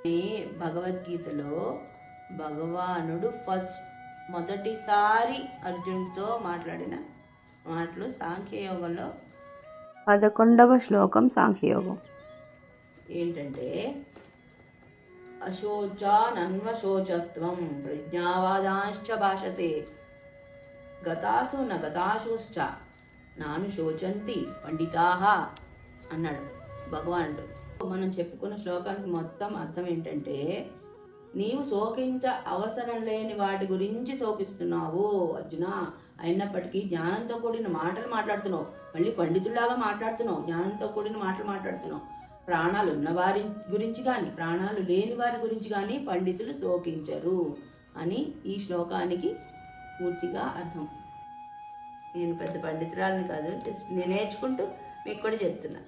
ఈ భగవద్గీతలో భగవానుడు మొదటిసారి అర్జునుడితో మాట్లాడిన మాటలు సాంఖ్యయోగంలో 11వ శ్లోకం సాంఖ్యయోగం ఏంటంటే అశోచానన్వశోచస్త్వం ప్రజ్ఞావాదాంశ్చ భాషతే గతాసు న గతాశుశ్చ నాను శోచంతి పండితాహ అన్నాడు భగవానుడు. మనం చెప్పుకున్న శ్లోకానికి మొత్తం అర్థం ఏంటంటే, నీవు శోకించ అవసరం లేని వాటి గురించి శోకిస్తున్నావు అర్జున. అయినప్పటికీ జ్ఞానంతో కూడిన మాటలు మాట్లాడుతున్నావు, మళ్ళీ పండితుల్లాగా మాట్లాడుతున్నావు, జ్ఞానంతో కూడిన మాటలు మాట్లాడుతున్నావు. ప్రాణాలు ఉన్న వారి గురించి కానీ ప్రాణాలు లేని వారి గురించి కానీ పండితులు శోకించరు అని ఈ శ్లోకానికి పూర్తిగా అర్థం. నేను పెద్ద పండితురాలని కాదు, జస్ట్ నేను నేర్చుకుంటూ మీకు కూడా చెప్తున్నా.